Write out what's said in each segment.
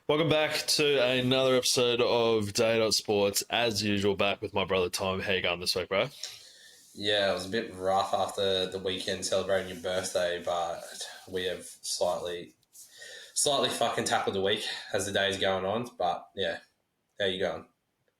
Welcome back to another episode of Day Sports. As usual, back with my brother Tom. How you going this week, bro? Yeah, it was a bit rough after the weekend celebrating your birthday, but we have slightly fucking tackled the week as the day's going on. But yeah, how you going?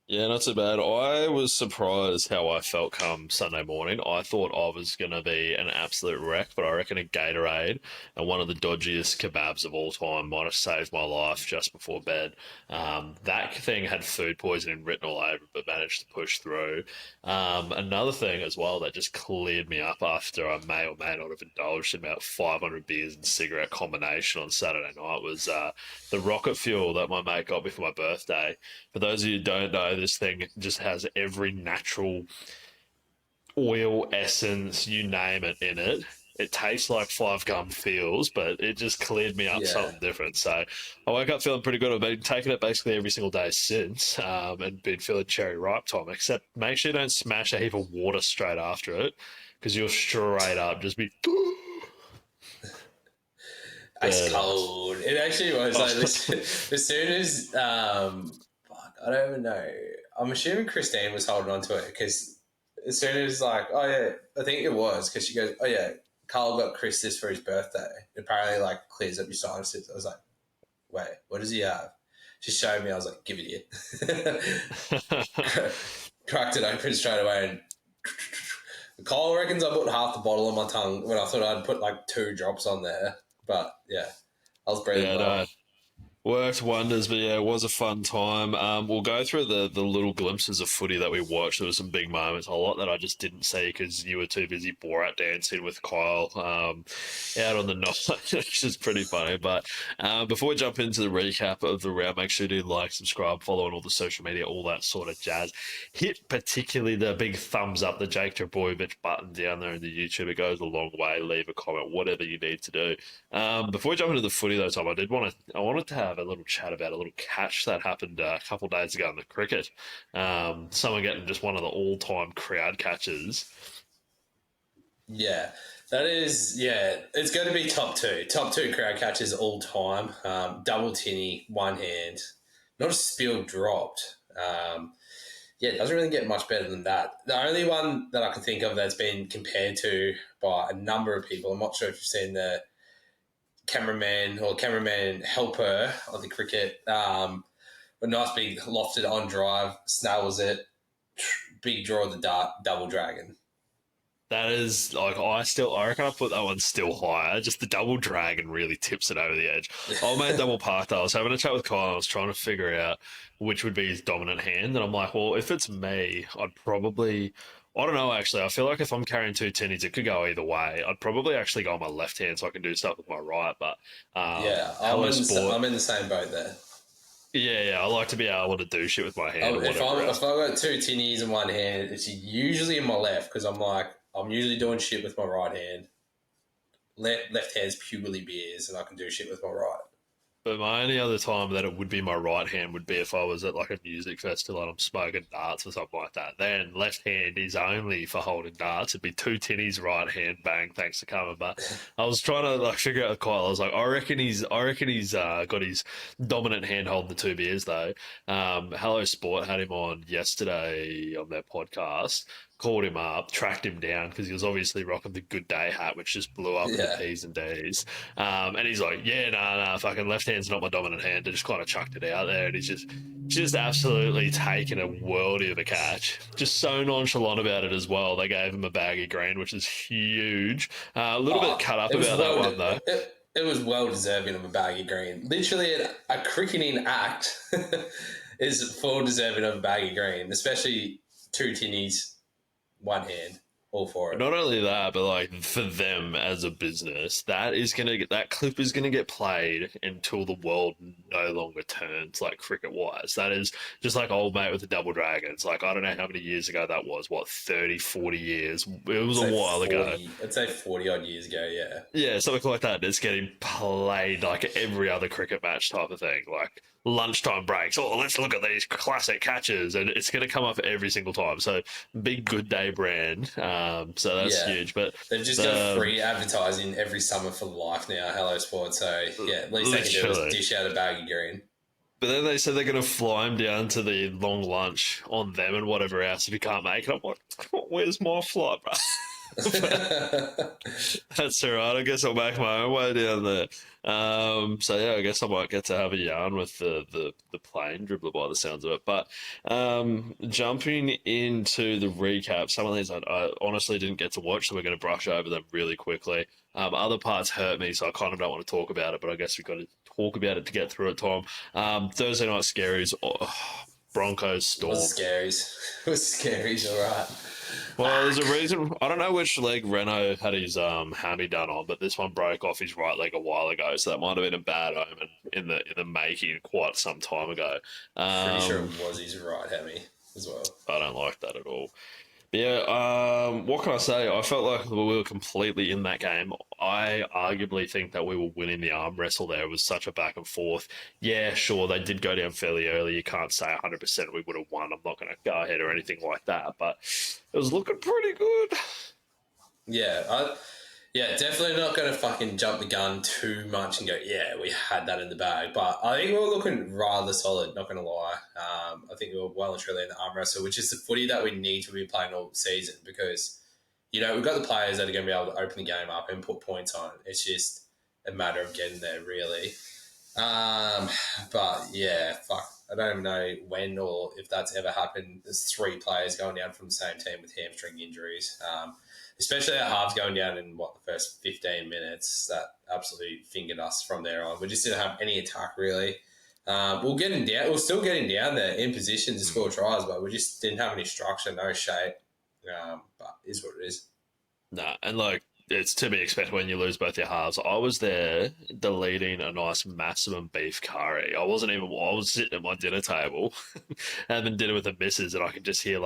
Yeah, not too bad. I was surprised how I felt come Sunday morning. I thought I was going to be an absolute wreck, but I reckon a Gatorade and one of the dodgiest kebabs of all time might have saved my life just before bed. That thing had food poisoning written all over it, but managed to push through. Another thing as well that just cleared me up after I may or may not have indulged in about 500 beers and cigarette combination on Saturday night was the rocket fuel that my mate got me for my birthday. For those of you who don't know, this thing just has every natural oil, essence, you name it, in it. It tastes like five gum feels, but it just cleared me up Yeah, something different. So I woke up feeling pretty good. I've been taking it basically every single day since, and been feeling cherry ripe, Tom. Except make sure you don't smash a heap of water straight after it, because you'll straight up just be ice dead ass. cold. It actually was like this. As soon as fuck, I don't even know. I'm assuming Christine was holding on to it because as soon as like, oh yeah, I think it was because she goes, oh yeah, Carl got Chris this for his birthday. It apparently like clears up your sinuses. I was like, wait, what does he have? She showed me. I was like, give it here. Cracked it open straight away, and Kyle reckons I put half the bottle on my tongue when I thought I'd put like two drops on there. But yeah, I was breathing Yeah, well. no, worked wonders, but yeah, it was a fun time. We'll go through the little glimpses of footy that we watched. There were some big moments, a lot that I just didn't see because you were too busy Borat dancing with Kyle out on the night, which is pretty funny. But before we jump into the recap of the round, make sure to like, subscribe, follow on all the social media, all that sort of jazz. Hit particularly the big thumbs up, the Jake Trbojevic button down there in the YouTube. It goes a long way. Leave a comment, whatever you need to do. Before we jump into the footy, though, Tom, I wanted to have a little chat about a little catch that happened a couple of days ago in the cricket. Someone getting just one of the all-time crowd catches. Yeah, that is, yeah, it's going to be top two crowd catches all time. Double tinny, one hand, not a spill dropped. Yeah, it doesn't really get much better than that. The only one that I can think of that's been compared to by a number of people, I'm not sure if you've seen the cameraman helper of the cricket. A nice big lofted on drive, snails it, big draw of the dart, double dragon. That is like I reckon I put that one still higher. Just the double dragon really tips it over the edge. Old mate double parked. I was having a chat with Kyle. I was trying to figure out which would be his dominant hand, and I'm like, well, if it's me, I'd probably. I don't know. Actually, I feel like if I'm carrying two tinnies, it could go either way. I'd probably actually go on my left hand so I can do stuff with my right. But Yeah, hello sport. I'm in the same boat there. Yeah, I like to be able to do shit with my hand Oh, or whatever if else. I got two tinnies in one hand, it's usually in my left because I'm usually doing shit with my right hand. Left hand's purely beers, and I can do shit with my right. But my only other time that it would be my right hand would be if I was at like a music festival and I'm smoking darts or something like that. Then left hand is only for holding darts. It'd be two tinnies, right hand, bang, thanks for coming. But I was trying to like figure out the Kyle. I was like, I reckon he's got his dominant hand holding the two beers though. Hello Sport had him on yesterday on their podcast, called him up, tracked him down because he was obviously rocking the good day hat, which just blew up in the Yeah. P's and D's. And he's like, yeah, nah, fucking left hand's not my dominant hand. I just kind of chucked it out there. And he's just absolutely taken a worldie of a catch. Just so nonchalant about it as well. They gave him a bag of green, which is huge. A little bit Oh, cut up it was about that one, though. it was well deserving of a baggy green. Literally, a cricketing act is full deserving of a baggy green, especially two tinnies, one hand, all for But it. not only that, but like for them as a business, that clip is gonna get played until the world no longer turns like cricket wise. That is just like old mate with the double dragons. Like I don't know how many years ago that was. What 30, 40 years? It was a while ago. I'd say 40 odd years ago, yeah. Yeah, something like that. It's getting played like every other cricket match type of thing. Like lunchtime breaks. Oh, let's look at these classic catches, and it's going to come up every single time. So big good day brand. So that's Yeah. huge. But They've just got the free advertising every summer for life now, Hello Sports. So, yeah, at least they can do is literally. dish out a baggy green. But then they said they're going to fly him down to the long lunch on them and whatever else if he can't make it. I'm like, where's my flight, bro? That's all right. I guess I'll make my own way down there. So yeah, I guess I might get to have a yarn with the plane dribbler by the sounds of it. But jumping into the recap, some of these I honestly didn't get to watch, so we're going to brush over them really quickly. Other parts hurt me, so I kind of don't want to talk about it, but I guess we've got to talk about it to get through it, Tom. Thursday night scaries, Broncos Storm. It was scaries. It was scaries, all right. Well, there's a reason. I don't know which leg Reyno had his hammy done on, but this one broke off his right leg a while ago, so that might have been a bad omen in the making quite some time ago. Pretty sure it was his right hammy as well. I don't like that at all. But yeah, what can I say? I felt like we were completely in that game. I arguably think that we were winning the arm wrestle there. It was such a back and forth. Yeah, sure, they did go down fairly early. You can't say 100% we would have won. I'm not going to go ahead or anything like that, but it was looking pretty good. Yeah, definitely not going to fucking jump the gun too much and go, yeah, we had that in the bag. But I think we were looking rather solid, not going to lie. I think we were well and truly in the arm wrestle, which is the footy that we need to be playing all season because, we've got the players that are going to be able to open the game up and put points on. It's just a matter of getting there, really. But, yeah, fuck. I don't even know when or if that's ever happened. There's 3 players going down from the same team with hamstring injuries. Especially our halves going down in, the first 15 minutes. That absolutely fingered us from there on. We just didn't have any attack, really. We're still getting down there in position to score tries, but we just didn't have any structure, no shape. But it is what it is. Nah, and it's to be expected when you lose both your halves. I was there deleting a nice maximum beef curry. I was sitting at my dinner table having dinner with the missus, and I could just hear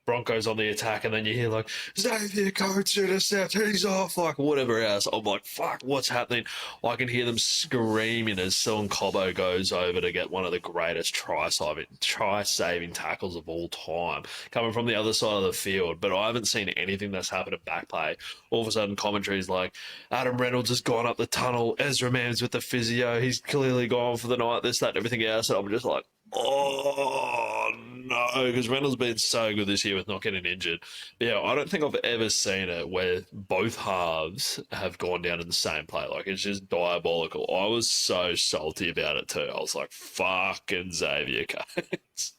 Broncos on the attack, and then you hear Xavier Coates intercept, he's off, whatever else. I'm like, fuck, what's happening? I can hear them screaming as Sean Cobbo goes over to get one of the greatest try-saving tackles of all time, coming from the other side of the field. But I haven't seen anything that's happened at back play. All of a sudden, commentary's like, Adam Reynolds has gone up the tunnel, Ezra Mann's with the physio, he's clearly gone for the night, this, that, and everything else. And I'm just like, oh no, because Reynolds been so good this year with not getting injured. But yeah, I don't think I've ever seen it where both halves have gone down in the same play. It's just diabolical. I was so salty about it too. I was like, fucking Xavier Coates.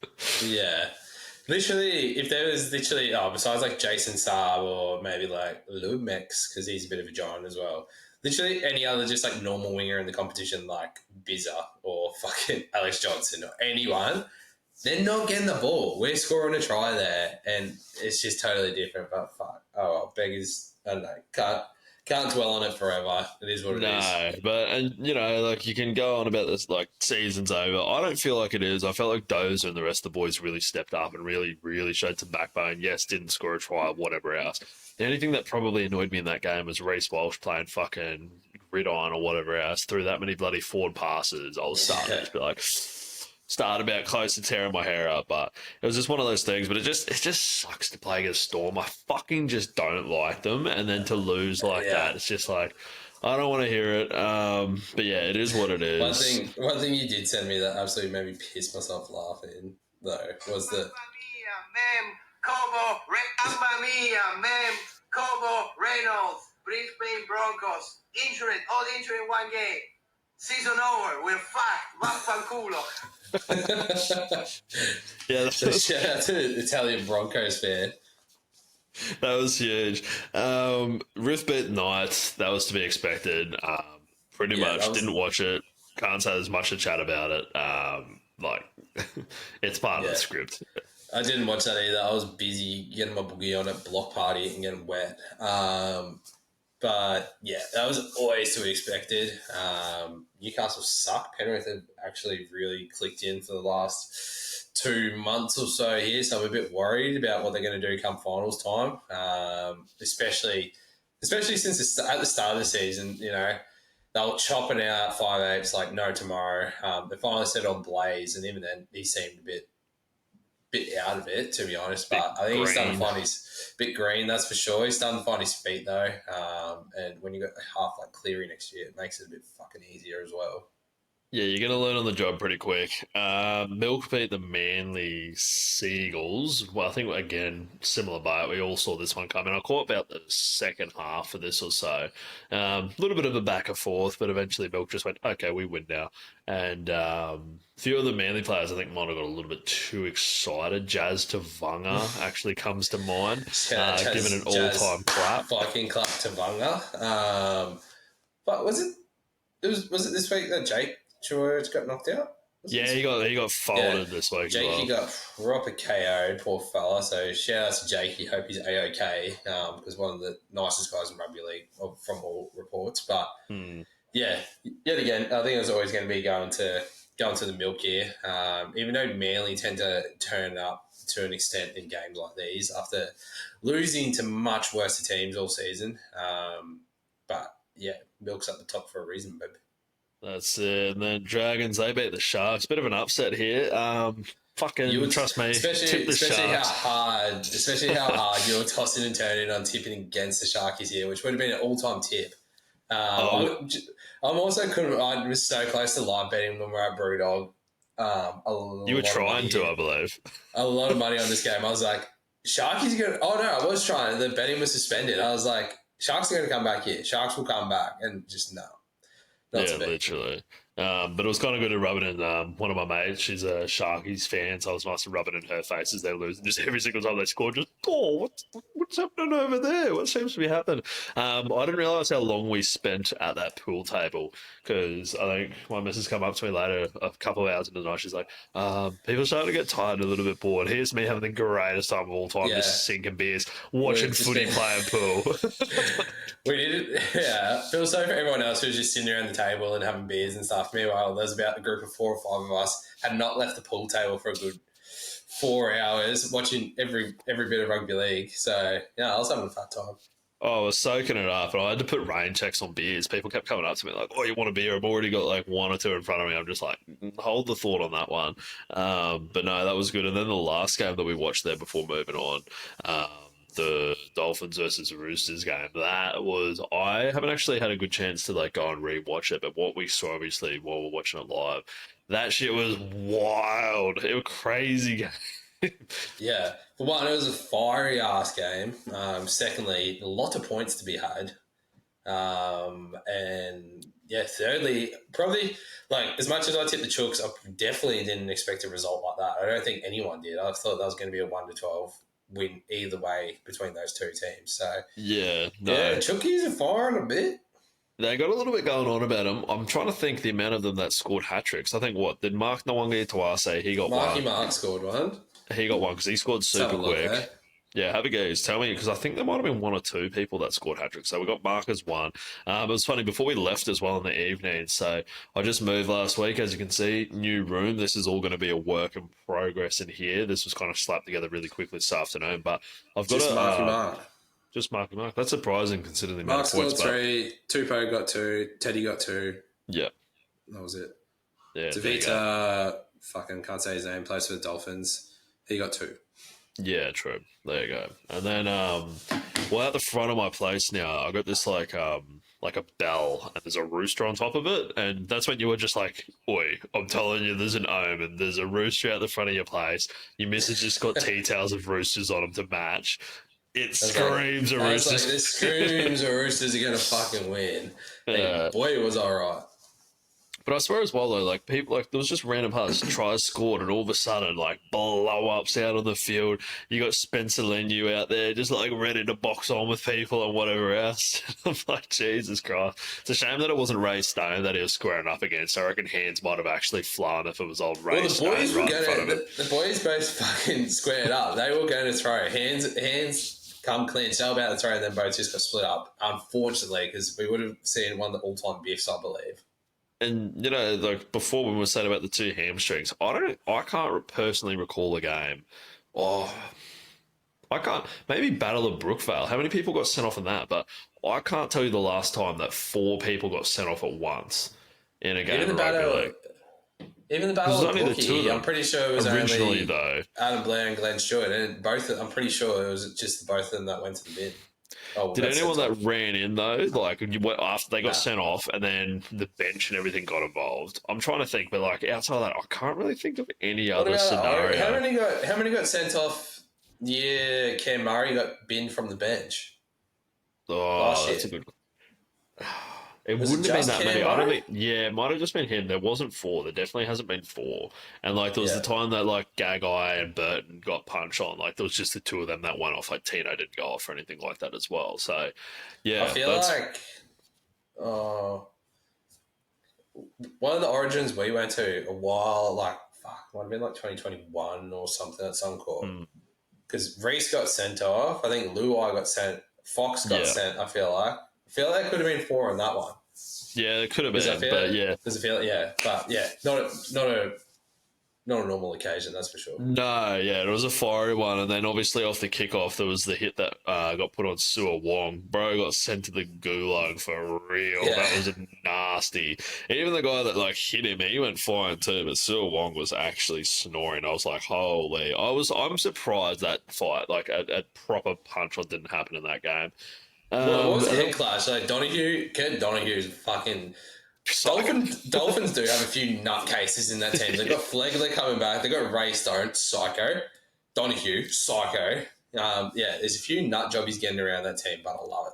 Yeah. Literally, if there was besides Jason Saab or maybe Lumex, because he's a bit of a giant as well, literally any other just normal winger in the competition like Bizza or fucking Alex Johnson or anyone, they're not getting the ball. We're scoring a try there and it's just totally different. But fuck, oh well, beggars, I don't know, can't dwell on it forever. It is what it is. No, but you can go on about this season's over. I don't feel like it is. I felt like Dozer and the rest of the boys really stepped up and really, really showed some backbone. Yes, didn't score a try, whatever else. The only thing that probably annoyed me in that game was Reece Walsh playing fucking gridiron or whatever else, threw that many bloody forward passes. I was starting to be start about close to tearing my hair up, but it was just one of those things. But it just sucks to play against Storm. I fucking just don't like them, and then to lose that, it's just I don't want to hear it. But yeah, it is what it is. One thing you did send me that absolutely made me piss myself laughing though was that. Reynolds, Brisbane Broncos, all injured in one game. Season over. We're fucked. Vaffanculo. Yeah, Shout out to the Italian Broncos fan. That was huge. Ruth beat Knights. That was to be expected. Pretty much didn't watch it. Can't say there's much to chat about it. It's part of the script. I didn't watch that either. I was busy getting my boogie on at block party and getting wet. But yeah, that was always to be expected. Newcastle suck. Penrith have actually really clicked in for the last 2 months or so here, so I'm a bit worried about what they're going to do come finals time. Especially since at the start of the season, they were chopping out 5'8" like no tomorrow. They finally settled on Blaze, and even then he seemed a bit out of it, to be honest. But I think he's starting to find his bit green, that's for sure. He's starting to find his feet though. And when you got half Cleary next year, it makes it a bit fucking easier as well. Yeah, you're going to learn on the job pretty quick. Milk beat the Manly Seagulls. Well, I think, again, similar bite. We all saw this one coming. I caught about the second half of this or so. A little bit of a back and forth, but eventually Milk just went, okay, we win now. And a few of the Manly players, I think, might have got a little bit too excited. Jazz Tavanga actually comes to mind, given an all-time clap. Fucking clap Tavanga. But was it this week that Jake George got knocked out? Yeah, he got folded this week. Jakey got proper KO'd, poor fella. So shout out to Jakey. Hope he's A-OK. Because one of the nicest guys in rugby league from all reports. But yeah, yet again, I think it was always going to be going to the milk here. Even though Manly tend to turn up to an extent in games like these after losing to much worse teams all season. But yeah, milk's at the top for a reason, babe. That's it. And then Dragons, they beat the Sharks. Bit of an upset here. Trust me, tip the Sharks. Especially how hard you're tossing and turning on tipping against the Sharkies here, which would have been an all-time tip. I'm also I was so close to live betting when we were at Brewdog. You were trying to, I believe. A lot of money on this game. I was like, Sharkies are going to... Oh, no, I was trying. The betting was suspended. I was like, Sharks are going to come back here. Sharks will come back. And just no. Yeah, literally. But it was kind of good to rub it in. One of my mates, she's a Sharkies fan, so it was nice to rub it in her face as they lose. And just every single time they score, just, what's happening over there? What seems to be happening? I didn't realise how long we spent at that pool table because I think my missus come up to me later, a couple of hours into the night, she's like, people are starting to get tired and a little bit bored. Here's me having the greatest time of all time, just sinking beers, watching footy, playing pool. We did it, yeah. Feel sorry for everyone else who was just sitting around the table and having beers and stuff. Meanwhile, there's about a group of 4 or 5 of us had not left the pool table for a good 4 hours watching every bit of rugby league. So, yeah, I was having a fat time. Oh, I was soaking it up, and I had to put rain checks on beers. People kept coming up to me like, oh, you want a beer? I've already got like 1 or 2 in front of me. I'm just like, hold the thought on that one. But no, that was good. And then the last game that we watched there before moving on, the Dolphins versus the Roosters game, that was... I haven't actually had a good chance to like go and rewatch it, but what we saw, obviously, while we're watching it live, that shit was wild. It was crazy game. Yeah. For one, it was a fiery ass game. Secondly, a lot of points to be had. And yeah, thirdly, probably like as much as I tipped the Chooks, I definitely didn't expect a result like that. I don't think anyone did. I thought that was going to be a 1-12 win either way between those 2 teams. So yeah, Chookies are firing a bit. They got a little bit going on about them. I'm trying to think the amount of them that scored hat tricks. I think did Mark Nwangi Tawase? He got one. Mark scored one. He got one because he scored super quick. Yeah, have a gaze. Tell me, because I think there might have been 1 or 2 people that scored hat tricks. So we got Marcus 1. It was funny, before we left as well in the evening. So I just moved last week. As you can see, new room. This is all going to be a work in progress in here. This was kind of slapped together really quickly this afternoon. But I've got just Mark. Just Marky Mark. That's surprising considering the amount of points. Mark scored 3, Tupou got 2, Teddy got 2. Yeah. That was it. Yeah. Tavita, fucking can't say his name, plays for the Dolphins. He got 2. Yeah, true. There you go. And then, well, at the front of my place now, I got this like a bell, and there's a rooster on top of it, and that's when you were just like, "Oi, I'm telling you, there's an omen. There's a rooster out the front of your place. Your missus just got tea towels of roosters on them to match. It screams a rooster. It screams a roosters are gonna fucking win. Yeah. Boy, it was all right. But I swear as well, though, like, people, like, there was just random parts, tries scored, and all of a sudden, like, blow-ups out on the field. You got Spencer Leniu out there, just, like, ready to box on with people and whatever else. I'm like, Jesus Christ. It's a shame that it wasn't Ray Stone that he was squaring up against. I reckon hands might have actually flown if it was old Ray Stone right in front of him. The boys both fucking squared up. They were going to throw. Hands come clean, so about to throw, and then both just got split up, unfortunately, because we would have seen one of the all-time biffs, I believe. And, you know, like before when we were saying about the 2 hamstrings, I can't personally recall a game. I can't. Maybe Battle of Brookvale. How many people got sent off in that? But I can't tell you the last time that 4 people got sent off at once in a game of rugby league. Even the Battle of Brookie, I'm pretty sure it was originally, only Adam Blair and Glenn Stewart. And I'm pretty sure it was just both of them that went to the bin. Oh, Did that's anyone sent that off. ran in though, like after they got Nah. sent off, and then the bench and everything got involved? I'm trying to think, but like outside of that, I can't really think of any What other about scenario. how many got sent off? Yeah, Cam Murray got binned from the bench Oh, last that's year. a good. It Was it wouldn't have been just that many. Cam I don't Murray? think. Yeah, it might have just been him. There wasn't four. There definitely hasn't been four. And like there was the Yeah. time that like Gagai and Burton got punched on. Like there was just the two of them that went off. Like Tino didn't go off or anything like that as well. So I yeah, feel that's like one of the origins we went to a while, like fuck, might have been like 2021 or something at some court. mm, Because Reese got sent off. I think Luai got sent. Fox got yeah, sent. I feel like there could have been four in that one. yeah. It could have Because I been, feel but yeah. because I feel yeah, but yeah, not a normal occasion. That's for sure. No, yeah, it was a fiery one, and then obviously off the kickoff, there was the hit that got put on Sua Wong. Bro got sent to the gulag for real. Yeah. That was nasty. Even the guy that like hit him, he went fine too. But Sua Wong was actually snoring. I was like, holy! I'm surprised that fight, like a proper punch, didn't happen in that game. What was the And head then clash? Like Kent Donohue's fucking. psycho. Dolphins do have a few nutcases in that team. They've got Flegler coming back. They've got Ray Stone, psycho. Donahue, psycho. Yeah, there's a few nut jobbies getting around that team, but I love it.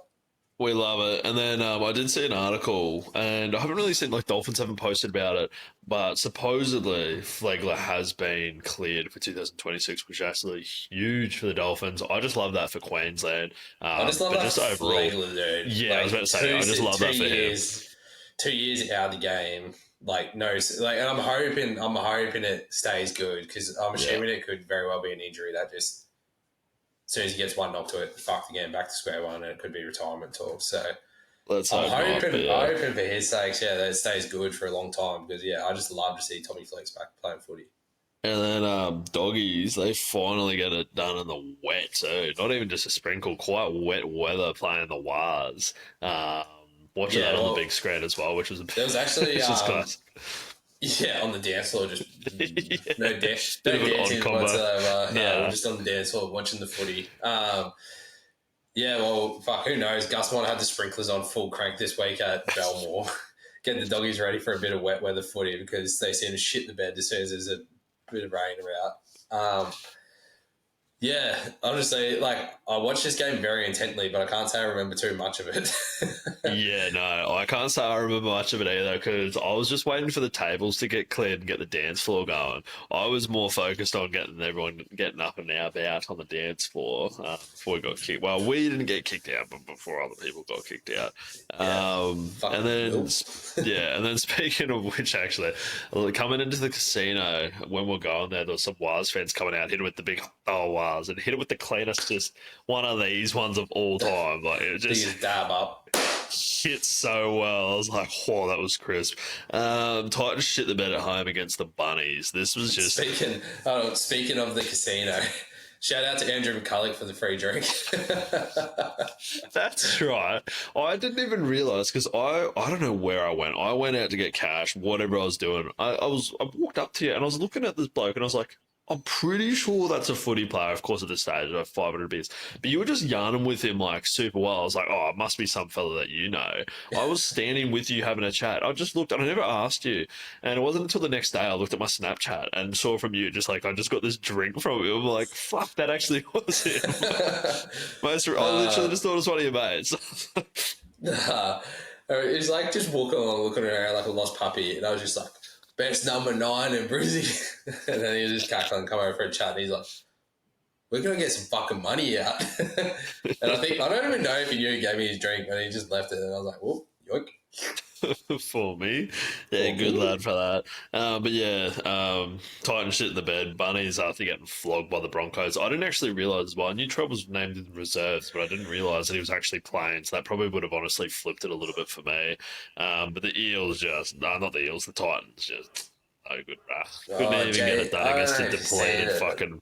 We love it. And then I did see an article, and I haven't really seen, like, Dolphins haven't posted about it, but supposedly Flegler has been cleared for 2026, which is absolutely huge for the Dolphins. I just love that for Queensland. I just love but that just overall, Flegler, dude. yeah, I was about to say, I just love that for him. 2 years out of the game. Like no, like, and I'm hoping it stays good because I'm assuming it could very well be an injury that just as soon as he gets one knock to it, fucked again, back to square one, and it could be retirement talk. So Let's I'm hope not, hoping, but yeah. I'm hoping for his sakes, that it stays good for a long time because I just love to see Tommy Flex back playing footy. And then doggies, they finally get it done in the wet too. Not even just a sprinkle, quite wet weather playing the Wars. Watching that on the big screen as well, which was there was actually it's just class. on the dance floor, just Yeah. no Bit of an dancing odd combo. whatsoever. Yeah, Nah. we're just on the dance floor watching the footy. Yeah, well, fuck, who knows? Gus might have the sprinklers on full crank this week at Belmore, getting the doggies ready for a bit of wet weather footy because they seem to shit the bed as soon as there's a bit of rain about. Yeah, honestly, like, I watched this game very intently, but I can't say I remember too much of it. Yeah, no, I can't say I remember much of it either because I was just waiting for the tables to get cleared and get the dance floor going. I was more focused on getting everyone getting up and about on the dance floor before we got kicked. Well, we didn't get kicked out, but before other people got kicked out. And then, yeah, and then speaking of which, actually, coming into the casino when we're going there was some Waz fans coming out, hitting with the big Waz and hit it with the cleanest, just one of these ones of all time. Like it just dab up. hit so well. I was like, whoa, that was crisp. Titans shit the bed at home against the Bunnies. This was just speaking of the casino. Shout out to Andrew McCulloch for the free drink. That's right. I didn't even realize because I don't know where I went. I went out to get cash, whatever I was doing. I walked up to you and I was looking at this bloke and I was like, I'm pretty sure that's a footy player, of course, at this stage, like 500 bits. But you were just yarning with him like super well. I was like, oh, it must be some fella that you know. I was standing with you having a chat. I just looked and I never asked you. And it wasn't until the next day I looked at my Snapchat and saw from you just like, I just got this drink from him. I'm like, fuck, that actually was him. I literally just thought it was one of your mates. It was like just walking along, looking around like a lost puppy. And I was just like, best number 9 in Brizzy. And then he was just cackling, come over for a chat, and he's like, we're going to get some fucking money out. And I don't even know if he knew he gave me his drink, and he just left it, and I was like, whoop, yoink. For me. Yeah, good lad for that. But yeah, Titan shit in the bed. Bunnies after getting flogged by the Broncos. I didn't actually realise as well. I knew Trell was named in the reserves, but I didn't realise that he was actually playing. So that probably would have honestly flipped it a little bit for me. But the Eels not the Eels, the Titans just no good, bruh. Couldn't even get it done against a depleted fucking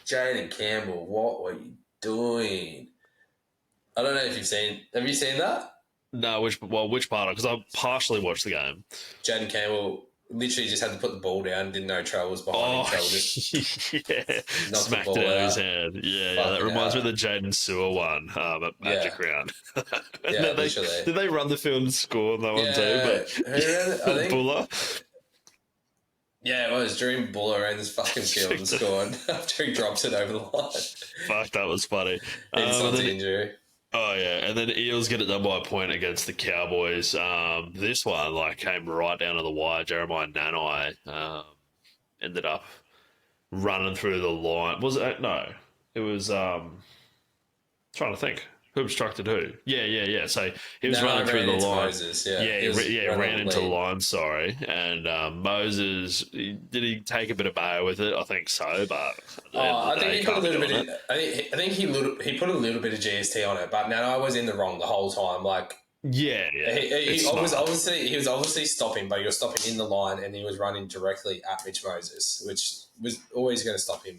Jaden Campbell, what were you doing? I don't know if have you seen that? No, which part? Because I partially watched the game. Jaden Campbell literally just had to put the ball down, didn't know Trell was behind him. Trell just yeah. knocked Smacked the ball it out of out. his hand. Yeah, that Fucking reminds me hell. of the Jaden Sewer one at Magic Round. And Yeah, then literally. did they run the field and score on that one too? Yeah, But who ran it? I think. Buller. Yeah, it was Dream Buller ran this fucking field and scored after he drops it over the line. Fuck, that was funny. Insult And to then, injury. oh yeah, and then Eels get it done by a point against the Cowboys. This one came right down to the wire. Jeremiah Nanai ended up running through the line. Was it? No, it was. Trying to think. Who obstructed who? Yeah. So he was running through the line. Moses, ran into the line. Sorry, and Moses. Did he take a bit of bail with it? I think so, but I think he put a little bit. I think he put a little bit of GST on it, but I was in the wrong the whole time. Like, he was obviously stopping, but he was stopping in the line, and he was running directly at Mitch Moses, which was always going to stop him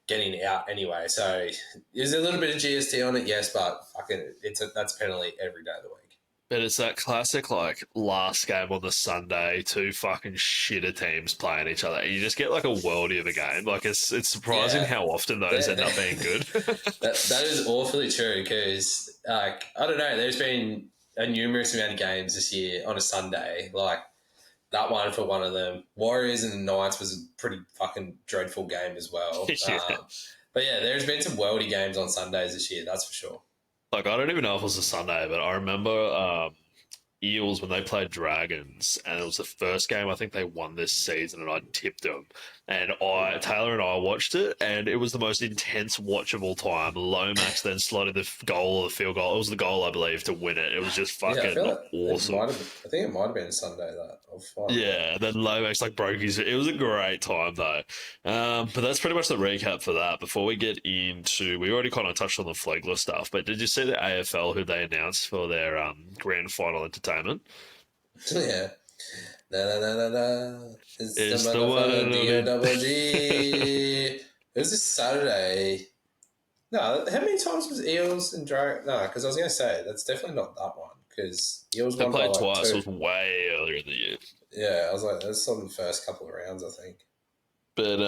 getting out anyway. So there's a little bit of GST on it, yes, but fucking that's a penalty every day of the week. But it's that classic last game on the Sunday, two fucking shitter teams playing each other. And you just get a worldie of a game. It's surprising how often those end up being good. that is awfully true because I don't know. There's been a numerous amount of games this year on a Sunday, that one for one of them. Warriors and the Knights was a pretty fucking dreadful game as well. But yeah, there's been some worldy games on Sundays this year, that's for sure. I don't even know if it was a Sunday, but I remember Eels when they played Dragons, and it was the first game I think they won this season, and I tipped them. And Taylor and I watched it, and it was the most intense watch of all time. Lomax then slotted the goal or the field goal. It was the goal, I believe, to win it. It was just fucking awesome. I think it might have been Sunday that. Yeah, and then Lomax broke his. It was a great time though. But that's pretty much the recap for that. Before we get into, we already kind of touched on the Flegler stuff, but did you see the AFL who they announced for their grand final entertainment? Yeah. It's the one and only. It was this Saturday. No, how many times was Eels and Dragons? No, because I was going to say, that's definitely not that one. Because Eels they won played by twice. 2. It was way earlier in the year. Yeah, I was like, that's on the first couple of rounds, I think. But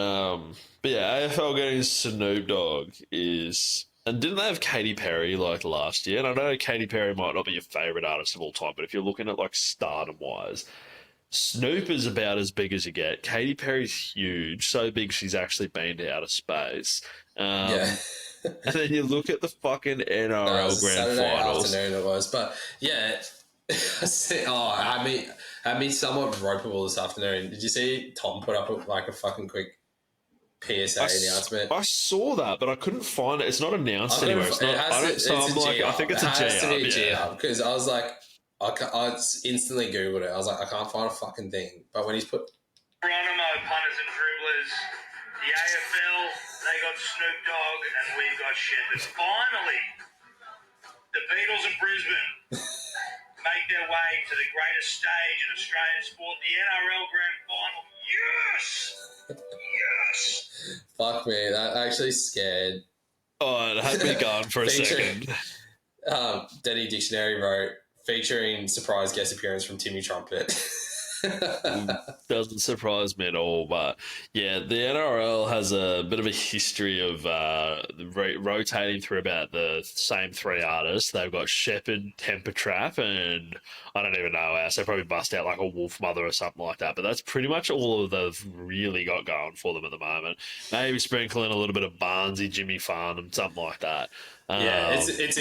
yeah, AFL getting Snoop Dogg is. And didn't they have Katy Perry last year? And I know Katy Perry might not be your favourite artist of all time, but if you're looking at stardom wise, Snoop is about as big as you get. Katy Perry's huge, so big she's actually been to outer space. Yeah. And then you look at the fucking NRL grand Saturday finals. Afternoon it was, but yeah. I mean, somewhat ropeable this afternoon. Did you see Tom put up a fucking quick PSA announcement? I saw that, but I couldn't find it. It's not announced anywhere. It's not. I think it's a G-up. It has to be a G-up because I was like, I instantly Googled it. I was like, I can't find a fucking thing. But when he's put Geronimo, punters and dribblers, the AFL, they got Snoop Dogg and we've got Shepherd. Finally, the Beatles of Brisbane make their way to the greatest stage in Australian sport, the NRL Grand Final. Yes! Yes! Fuck me, that actually scared. Oh, it had me gone for a second. Denny Dictionary wrote, featuring surprise guest appearance from Timmy Trumpet. Doesn't surprise me at all, but yeah, the NRL has a bit of a history of rotating through about the same 3 artists. They've got Shepherd, Temper Trap, and I don't even know else. They probably bust out a Wolf Mother or something like that, but that's pretty much all of they've really got going for them at the moment. Maybe sprinkling a little bit of Barnesy, Jimmy Farnham, something like that. Yeah, it's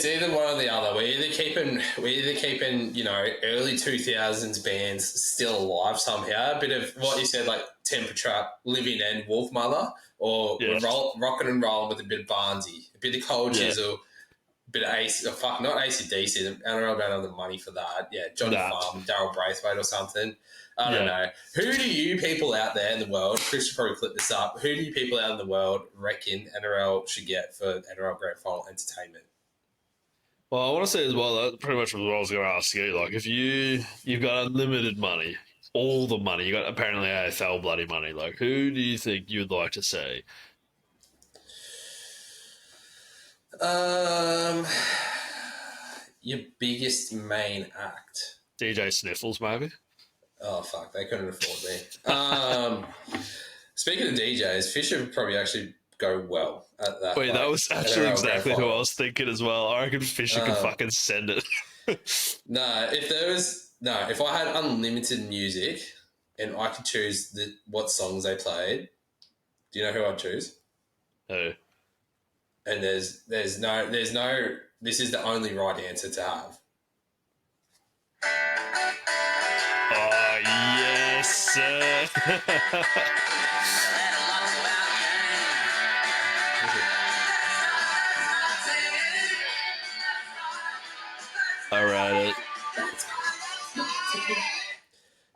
either one or the other. We're either keeping early 2000s bands still alive somehow. A bit of what you said, Temper Trap, Living End, Wolf Mother, or rocking and rolling with a bit of Barnesy, a bit of Cold Chisel, a bit of not ACDC. The NRL don't have the money for that. Yeah, Johnny Farm, Daryl Braithwaite or something. I don't know. Who do you people out there in the world, Chris should probably clip this up, who do you people out in the world reckon NRL should get for NRL Grand Final entertainment? Well, I want to say as well, that pretty much was what I was going to ask you. If you've got unlimited money, all the money, you got apparently AFL bloody money, who do you think you'd like to see? Your biggest main act. DJ Sniffles, maybe? Oh, fuck. They couldn't afford me. Speaking of DJs, Fisher would probably actually go well at that. Wait, that was actually NRL exactly grand who I final. was thinking as well. I reckon Fisher could fucking send it. No, if I had unlimited music and I could choose what songs they played, do you know who I'd choose? Who? And there's no. This is the only right answer to have. Oh, yes, sir. All right.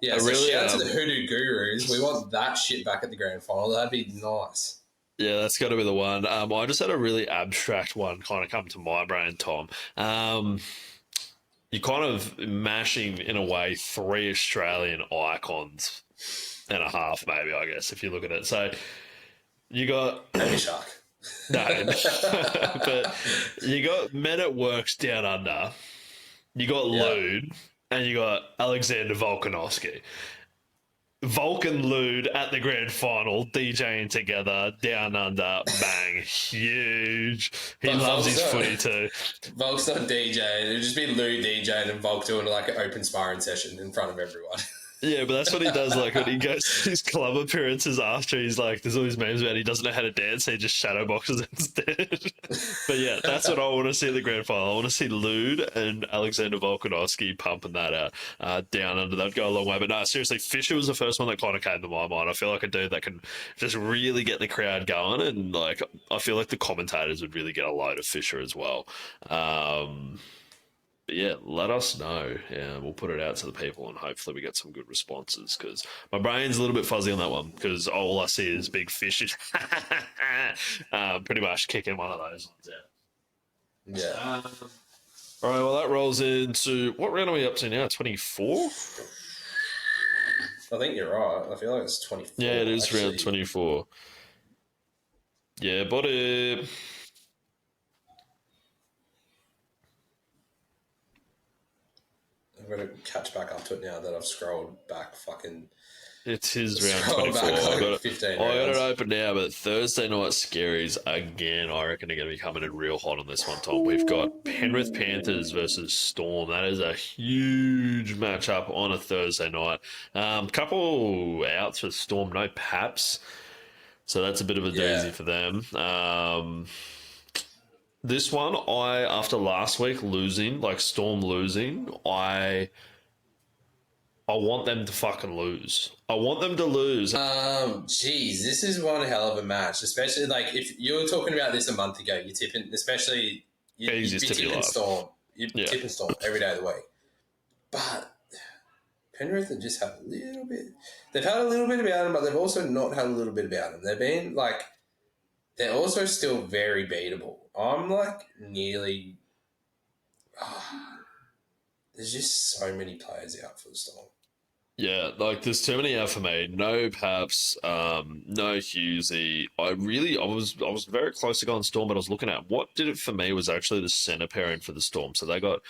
Yeah, I so really, shout out to the Hoodoo Gurus. We want that shit back at the grand final. That'd be nice. Yeah, that's got to be the one. I just had a really abstract one kind of come to my brain, Tom. You're kind of mashing, in a way, 3 Australian icons and a half, maybe, I guess, if you look at it. So you got... Baby Shark. No, but you got Men at Works Down Under, you got Lude, and you got Alexander Volkanovski. Volk and Lude at the grand final, DJing together, down under, bang, huge. He But loves his Volk's not- footy too. Volk's not DJing. It'd just be Lou DJing and Volk doing like an open sparring session in front of everyone. Yeah, but that's what he does. Like when he goes to his club appearances after, he's like, there's all these memes about he doesn't know how to dance, so he just shadow boxes instead. But yeah, that's what I want to see in the grand final. I want to see Lude and Alexander Volkanovski pumping that out down under. That'd go a long way. But no, seriously, Fisher was the first one that kind of came to my mind. I feel like a dude that can just really get the crowd going, and like I feel like the commentators would really get a load of Fisher as well. But yeah, let us know. Yeah, we'll put it out to the people and hopefully we get some good responses because my brain's a little bit fuzzy on that one because all I see is big fish. Pretty much kicking one of those ones out. Yeah. All right, well, that rolls into what round are we up to now? 24? I think you're right. I feel like it's 24. Yeah, it is actually. round 24. Yeah, but I'm going to catch back up to it now that I've scrolled back fucking... it's his round Scroll 24. back like I got 15 I got it rounds. open now, but Thursday night scaries again. I reckon are going to be coming in real hot on this one, Tom. We've got Penrith Panthers versus Storm. That is a huge matchup on a Thursday night. Couple outs for Storm, no Paps, so that's a bit of a doozy for them. This one, after last week losing, like Storm losing, I want them to fucking lose. I want them to lose. Geez, this is one hell of a match, especially like if you were talking about this a month ago, you're tipping, especially you'd be Easiest to be tipping live. Storm. You'd be tipping Storm every day of the week. But Penrith have just had a little bit, they've had a little bit about them, but they've also not had a little bit about them. They've been like, they're also still very beatable. I'm like nearly, there's just so many players out for the Storm. Yeah, like there's too many out for me. No Paps, no Hughesy. I was very close to going Storm, but I was looking at what did it for me was actually the centre pairing for the Storm. So they got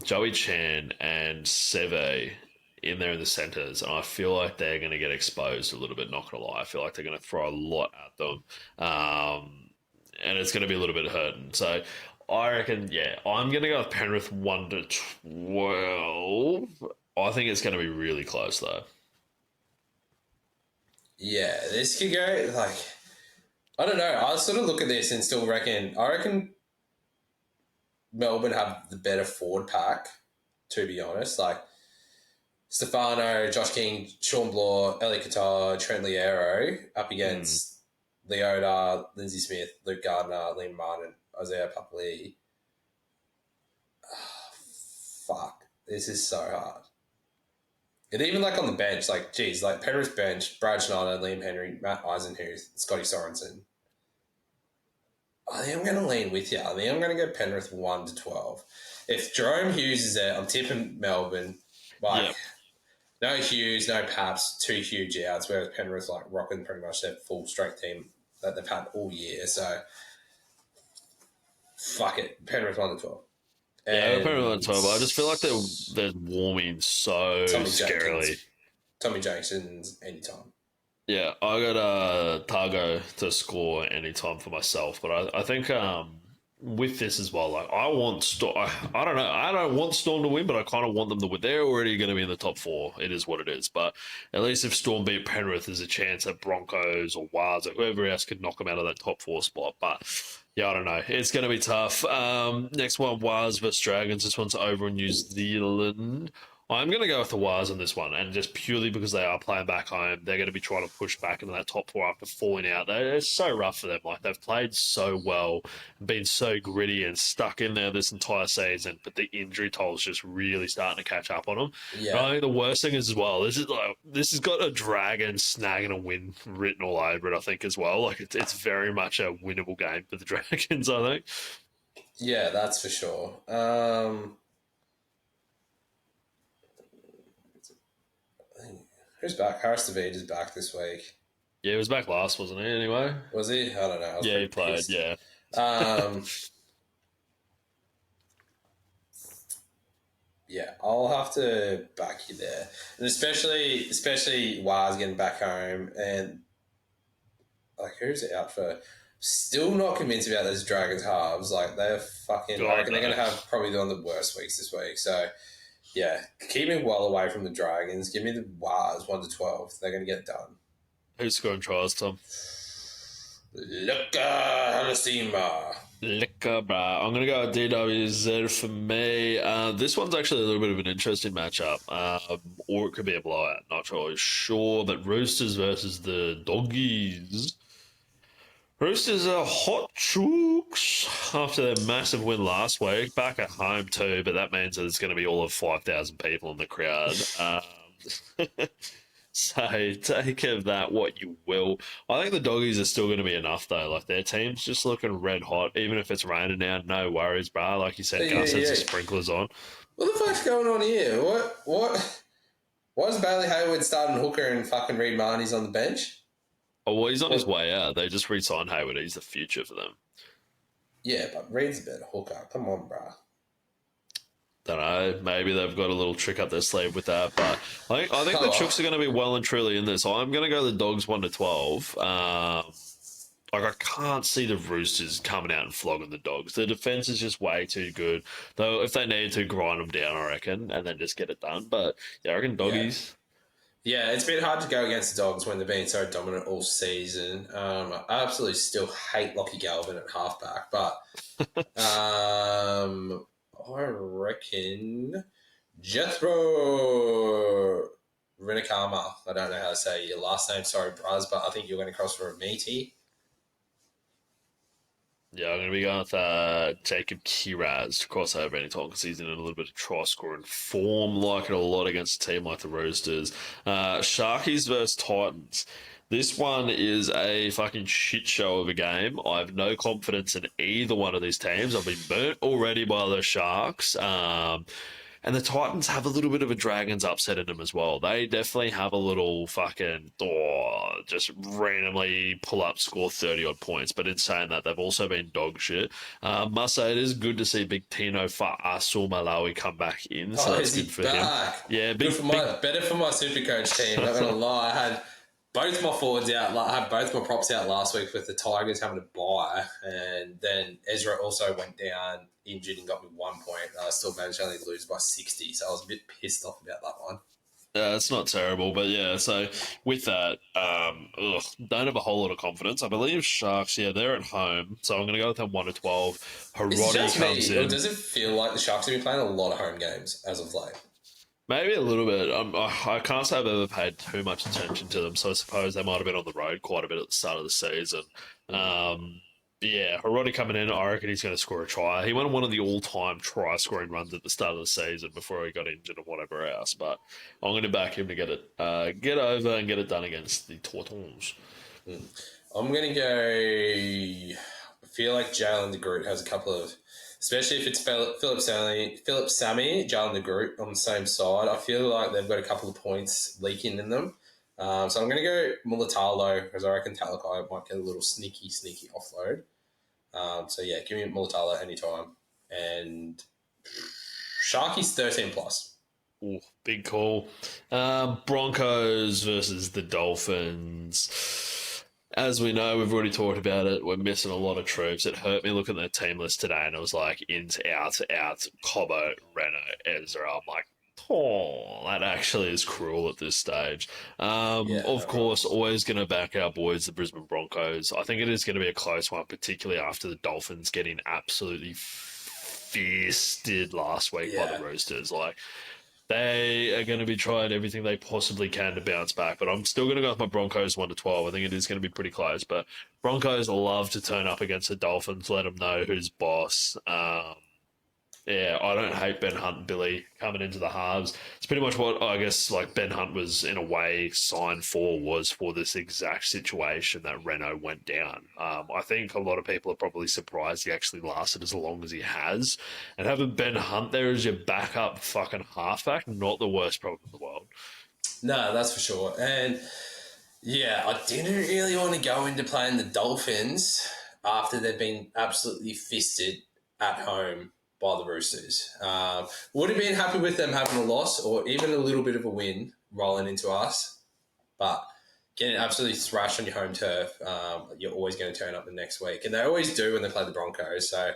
Joey Chan and Seve in there in the centres, and I feel like they're going to get exposed a little bit. Not gonna lie, I feel like they're going to throw a lot at them, and it's going to be a little bit hurting. So I reckon, yeah, I'm going to go with Penrith 1-12. I think it's going to be really close, though. Yeah, this could go, like, I don't know. I sort of look at this and still reckon Melbourne have the better forward pack, to be honest. Like, Stefano, Josh King, Sean Bloor, Ellie Qatar, Trent Liero up against Leota, Lindsay Smith, Luke Gardner, Liam Martin, Isaiah Papali. Oh, fuck. This is so hard. And even like on the bench, like, geez, like Penrith's bench, Brad Schneider, Liam Henry, Matt Eisenhuth, Scotty Sorensen. I think I'm going to lean with you. I think I'm going to go Penrith 1-12. If Jerome Hughes is there, I'm tipping Melbourne. Like, no Hughes, no Paps, 2 huge outs, whereas Penrith like rocking pretty much their full strength team that they've had all year. So, fuck it. Penrith 1-12. Yeah, Penrith 1-12. I just feel like they're warming so Tommy scarily. Jenkins. Tommy Jenkson's anytime. Yeah, I got Targo to score anytime for myself, but I think with this as well, like I want Storm. I don't know. I don't want Storm to win, but I kind of want them to win. They're already going to be in the top four. It is what it is. But at least if Storm beat Penrith, there's a chance that Broncos or Wars or whoever else could knock them out of that top four spot. But yeah, I don't know. It's going to be tough. Next one, Wars versus Dragons. This one's over in New Zealand. I'm going to go with the Wires on this one, and just purely because they are playing back home, they're going to be trying to push back into that top four after falling out. It's so rough for them. Like, they've played so well, been so gritty and stuck in there this entire season, but the injury toll is just really starting to catch up on them. Yeah. But I think the worst thing is as well, this has got a Dragon snagging a win written all over it, I think, as well. Like, it's very much a winnable game for the Dragons, I think. Yeah, that's for sure. Who's back? Harris David is back this week. Yeah, he was back last, wasn't he, anyway? Was he? I don't know. Yeah, he played, pissed. yeah. Yeah, I'll have to back you there. And especially Waz getting back home and like who's it out for? Still not convinced about those Dragons halves. Like they're fucking I reckon they're gonna have probably one of the worst weeks this week. So yeah, keep me well away from the Dragons. Give me the Waz 1-12. They're gonna get done. Who's scoring tries, Tom? Luka Halasima. Liquor, bruh. I'm going to go with DWZ for me. This one's actually a little bit of an interesting matchup, or it could be a blowout. Not always sure, but Roosters versus the Doggies. Roosters are hot chooks after their massive win last week. Back at home too, but that means that it's going to be all of 5,000 people in the crowd. So take of that what you will. I think the Doggies are still going to be enough though. Like their team's just looking red hot. Even if it's raining now, no worries, bro. Like you said, Gus has the sprinklers on. What the fuck's going on here? What? Why is Bailey Hayward starting hooker and fucking Reed Marnie's on the bench? Oh, well, he's on his way out. They just re-signed Hayward. He's the future for them. Yeah, but Reed's a better hooker. Come on, bro. Don't know. Maybe they've got a little trick up their sleeve with that, but I think the Chooks are going to be well and truly in this. I'm going to go the Dogs 1-12. Like I can't see the Roosters coming out and flogging the Dogs. The defense is just way too good. Though if they need to grind them down, I reckon, and then just get it done. But yeah, I reckon Doggies. Yeah, it's been hard to go against the Dogs when they've been so dominant all season. I absolutely still hate Lockie Galvin at halfback, but I reckon Jethro Renakama. I don't know how to say your last name, sorry, Braz, but I think you're going to cross for a meaty. Yeah, I'm going to be going with Jacob Kiraz to cross over anytime because he's in a little bit of try-scoring form, like it a lot against a team like the Roosters. Sharkies versus Titans. This one is a fucking shit show of a game. I have no confidence in either one of these teams. I've been burnt already by the Sharks. And the Titans have a little bit of a Dragons upset in them as well. They definitely have a little fucking, just randomly pull up, score 30-odd points. But in saying that, they've also been dog shit. Must say, it is good to see Big Tino Fa'asul Malawi come back in. So that's good for him. Yeah, better for my Supercoach team, not going to lie. I had both my forwards out. I had both my props out last week with the Tigers having to buy. And then Ezra also went down injured and got me 1 point. I still managed to only lose by 60, so I was a bit pissed off about that one. Yeah, it's not terrible, but yeah, so with that, don't have a whole lot of confidence. I believe Sharks, they're at home, so I'm going to go with them 1-12. Harodi comes in. Or does it feel like the Sharks have been playing a lot of home games as of late? Maybe a little bit. I can't say I've ever paid too much attention to them, so I suppose they might have been on the road quite a bit at the start of the season. Yeah, Harodi coming in, I reckon he's going to score a try. He went on one of the all-time try-scoring runs at the start of the season before he got injured and whatever else. But I'm going to back him to get over and get it done against the Tortons. I'm going to go. I feel like Jalen de Groot has a couple of, especially if it's Philip Sammy, Jalen de Groot on the same side. I feel like they've got a couple of points leaking in them. So I'm going to go Mulatalo because I reckon Talakai might get a little sneaky offload. So yeah, give me Mulatalo anytime. And Sharkies 13+. Ooh, big call. Broncos versus the Dolphins. As we know, we've already talked about it. We're missing a lot of troops. It hurt me looking at the team list today, and it was like ins, outs, outs, Cobbo, Reyno, Ezra. I'm like, oh, that actually is cruel at this stage. Yeah, Of course, always going to back our boys, the Brisbane Broncos. I think it is going to be a close one, particularly after the Dolphins getting absolutely feasted last week by the Roosters. Like, they are going to be trying everything they possibly can to bounce back, but I'm still going to go with my Broncos 1-12. I think it is going to be pretty close, but Broncos love to turn up against the Dolphins, let them know who's boss. Yeah, I don't hate Ben Hunt and Billy coming into the halves. It's pretty much what I guess like Ben Hunt was in a way signed for, was for this exact situation that Reyno went down. I think a lot of people are probably surprised he actually lasted as long as he has. And having Ben Hunt there as your backup fucking halfback, not the worst problem in the world. No, that's for sure. And yeah, I didn't really want to go into playing the Dolphins after they've been absolutely fisted at home by the Roosters. Would have been happy with them having a loss or even a little bit of a win rolling into us. But getting absolutely thrashed on your home turf, you're always going to turn up the next week. And they always do when they play the Broncos. So,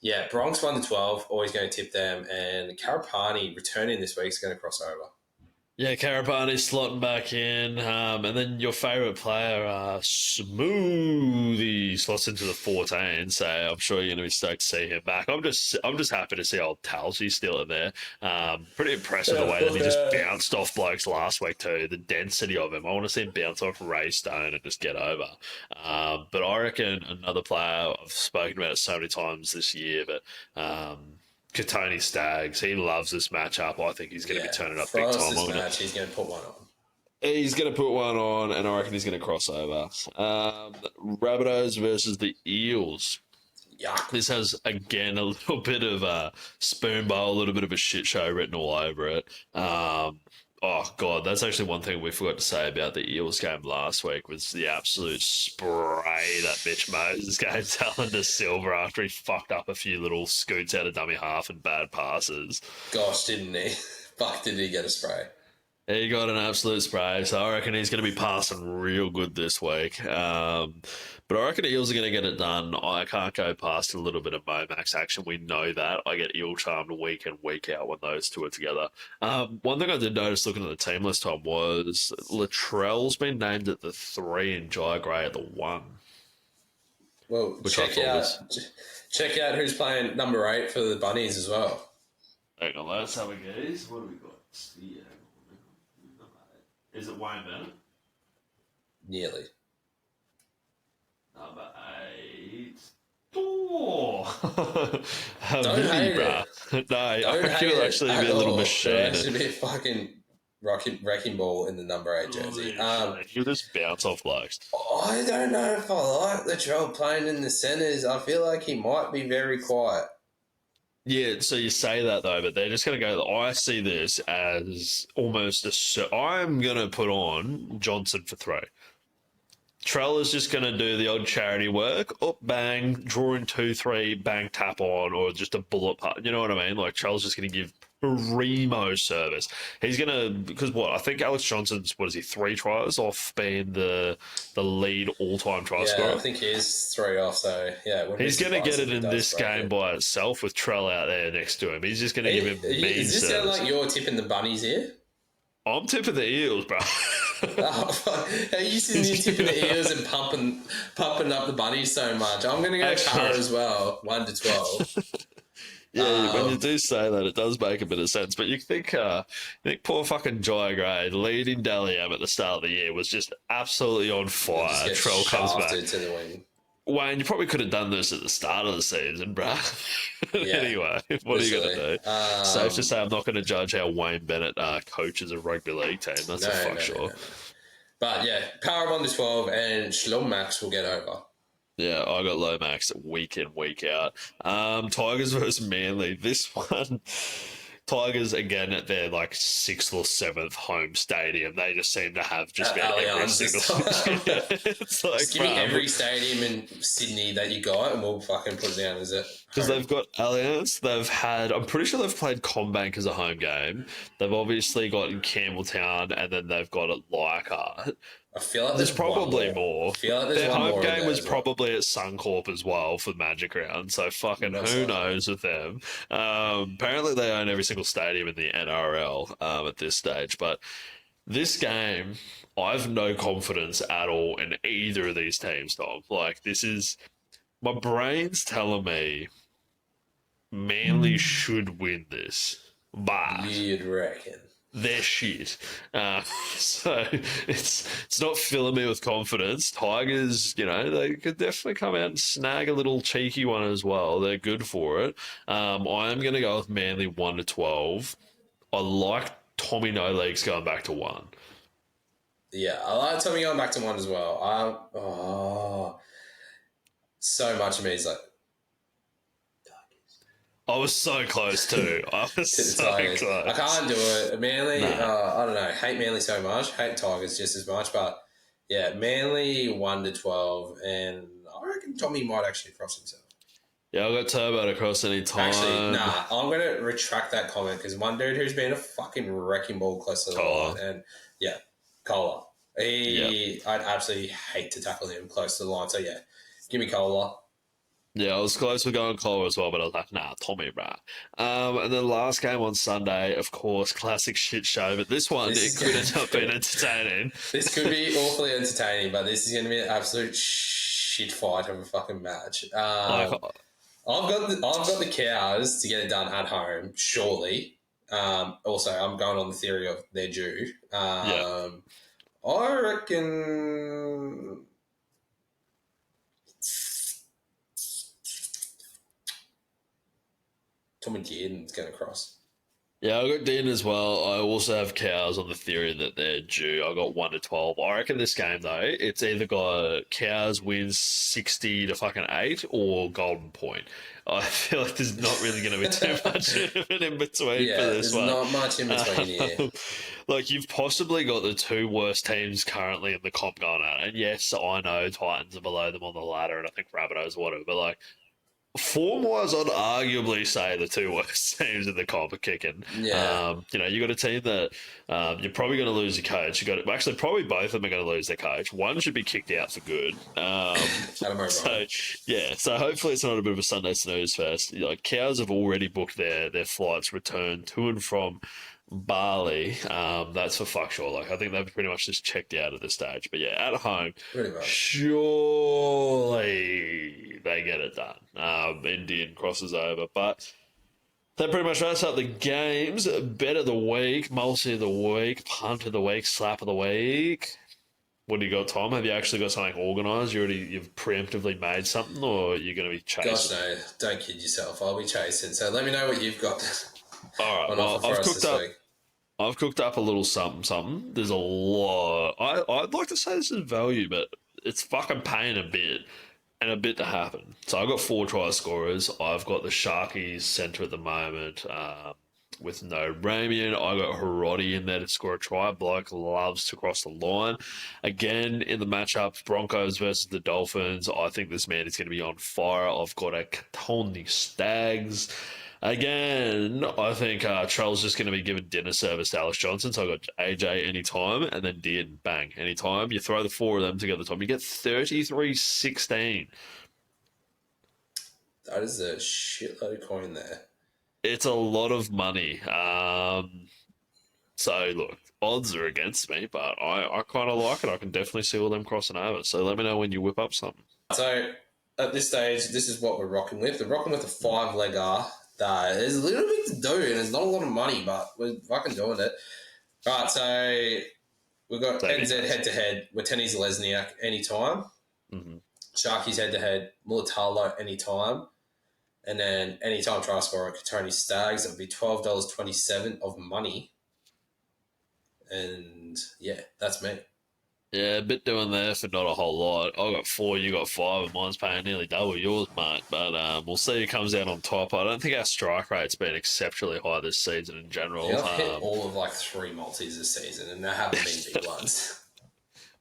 yeah, Bronx 1-12, always going to tip them. And Karapani returning this week is going to cross over. Yeah, Karapani slotting back in, and then your favourite player, Smoothie, slots into the 14. So I'm sure you're going to be stoked to see him back. I'm just happy to see old Talsey still in there. Pretty impressed with the way that he just bounced off blokes last week too. The density of him. I want to see him bounce off Ray Stone and just get over. But I reckon another player, I've spoken about it so many times this year, but Katoni Staggs, he loves this matchup. I think he's going to be turning up big time. He's going to put one on. He's going to put one on, and I reckon he's going to cross over. Rabbitohs versus the Eels. Yuck. This has, again, a little bit of a spoon bowl, a little bit of a shit show written all over it. Oh, God, that's actually one thing we forgot to say about the Eels game last week was the absolute spray that Mitch Moses gave Talon Silver after he fucked up a few little scoots out of dummy half and bad passes. Gosh, didn't he? Fuck, did he get a spray? He got an absolute spray, so I reckon he's going to be passing real good this week. But I reckon Eels are going to get it done. I can't go past a little bit of Momax action. We know that. I get Eel charmed week in, week out when those two are together. One thing I did notice looking at the team list, Tom, was Latrell's been named at the 3 and Jai Gray at the 1. Well, check out who's playing number 8 for the Bunnies as well. Hang on, let's have a gaze. What do we got? Yeah. Is it Wayne Bennett? Nearly. Number 8. Oh! Don't hate bruh. it. No, I reckon it'll actually be a little machine. It'll actually be a fucking wrecking ball in the number 8 jersey. He'll just bounce off blokes. I don't know if I like Latrell playing in the centres. I feel like he might be very quiet. Yeah, so you say that though, but they're just going to go. I see this as almost I'm going to put on Johnson for 3. Trell is just going to do the odd charity work, up, bang, draw in 2-3, bang, tap on, or just a bullet putt. You know what I mean? Like, Trell's just going to give primo service. He's going to, because what? I think Alex Johnson's, 3 tries off being the lead all-time try scorer? Yeah, I think he is 3 off, so yeah. He's going to get it in this game by itself with Trell out there next to him. He's just going to give him mean service. Does this sound like you're tipping the Bunnies here? I'm tipping the Eels, bro. Are you sitting here tipping the Eels and pumping up the Bunnies so much? I'm going to go Para as well, 1-12. Yeah, when you do say that, it does make a bit of sense. But you think poor fucking Jai Gray leading Daliam at the start of the year was just absolutely on fire. Trell comes back. To the wing. Wayne, you probably could have done this at the start of the season, bruh. Anyway, what are you going to do? Safe to say I'm not going to judge how Wayne Bennett coaches a rugby league team. That's sure. No. But yeah, Power 1-12 and Schlomax will get over. Yeah, I got Lomax week in, week out. Tigers versus Manly. This one, Tigers, again, at their like 6th or 7th home stadium, they just seem to have just about every Allianz this single. time. It's like, Just give me bruh, every stadium in Sydney that you got, and we'll fucking put it down as it. because they've got Allianz, they've had, I'm pretty sure they've played Combank as a home game. They've obviously got in Campbelltown, and then they've got at Leichhardt. I feel like There's there's probably one more. more. I feel like there's Their one home more in game there was as well. probably at Suncorp as well for Magic Round, so fucking That's who right. knows with them. Apparently they own every single stadium in the NRL at this stage, but this game, I've no confidence at all in either of these teams, Tom. Like, this is... My brain's telling me Manly should win this, but You'd reckon. they're shit. So it's not filling me with confidence. Tigers, they could definitely come out and snag a little cheeky one as well. They're good for it. I am going to go with Manly 1-12. I like Tommy No Legs going back to 1. Yeah, I like Tommy going back to 1 as well. So much of me is like, I was so close too. I was to the so Tigers. close. I can't do it. Manly, Nah. I don't know. Hate Manly so much. Hate Tigers just as much. But yeah, Manly 1-12, and I reckon Tommy might actually cross himself. Yeah, I got Turbo to cross any time. Actually, nah. I'm gonna retract that comment because one dude who's been a fucking wrecking ball close to the Kohler. line, and yeah, Kohler. I'd absolutely hate to tackle him close to the line. So yeah, give me Kohler. Yeah, I was close with going Kohler as well, but I was like, nah, Tommy, bruh. And then last game on Sunday, of course, classic shit show, but this one, it could end up being entertaining. This could be awfully entertaining, but this is going to be an absolute shit fight of a fucking match. I've got the Cows to get it done at home, surely. Also, I'm going on the theory of they're due. I reckon. Tommy Dearden's going to cross. Yeah, I got Dean as well. I also have Cows on the theory that they're due. I got 1-12. I reckon this game though, it's either got Cows wins 60 to fucking 8 or Golden Point. I feel like there's not really going to be too much of an in between for this there's one. not much in between here. Like, you've possibly got the two worst teams currently in the comp going at, and yes, I know Titans are below them on the ladder, and I think Rabbitohs whatever, but like, form-wise, I'd arguably say the two worst teams in the comp are kicking. Yeah. You got a team that you're probably going to lose your coach. Actually, probably both of them are going to lose their coach. One should be kicked out for good. So hopefully it's not a bit of a Sunday snooze fest. Cows have already booked their flights return to and from Bali. That's for fuck sure. Like, I think they've pretty much just checked out at this stage. But yeah, at home, Pretty much. surely they get it done. Indian crosses over, but that pretty much wraps up the games. Bet of the week, multi of the week, punt of the week, slap of the week. What do you got, Tom? Have you actually got something organised? You've preemptively made something, or are you going to be chasing? Gosh, no, don't kid yourself. I'll be chasing. So let me know what you've got. All right, well, I've cooked up a little something. There's a lot. I'd like to say this is value, but it's fucking paying a bit and a bit to happen. So I've got 4 try scorers. I've got the Sharkies centre at the moment with no Ramian. I got Hiroti in there to score a try. Bloke loves to cross the line. Again, in the matchup, Broncos versus the Dolphins, I think this man is going to be on fire. I've got a Katoni Stags. Again, I think Trell's just going to be giving dinner service to Alex Johnson. So I got AJ anytime and then Dean, bang, anytime. You throw the 4 of them together, Tom, you get 33-16. That is a shitload of coin there. It's a lot of money. So, look, odds are against me, but I kind of like it. I can definitely see all them crossing over. So let me know when you whip up something. So at this stage, this is what we're rocking with. We're rocking with a 5-legger. There's a little bit to do, and there's not a lot of money, but we're fucking doing it. All right, so we've got NZ head-to-head with Tenny Lesniak anytime. Mm-hmm. Sharkies head-to-head, Mulatalo anytime. And then anytime try scorer, Katoni Stags. That would be $12.27 of money. And, yeah, that's me. Yeah, a bit doing there for not a whole lot. I got 4, you got 5, and mine's paying nearly double yours, mate. But we'll see who comes out on top. I don't think our strike rate's been exceptionally high this season in general. Yeah, I've hit all of like 3 multis this season, and there haven't been big ones.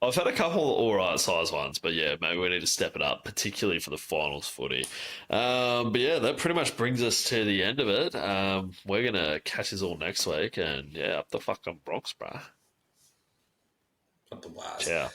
I've had a couple of all right size ones, but yeah, maybe we need to step it up, particularly for the finals footy. But yeah, that pretty much brings us to the end of it. We're gonna catch us all next week, and yeah, up the fucking Bronx, bruh. Up the wires. Ciao.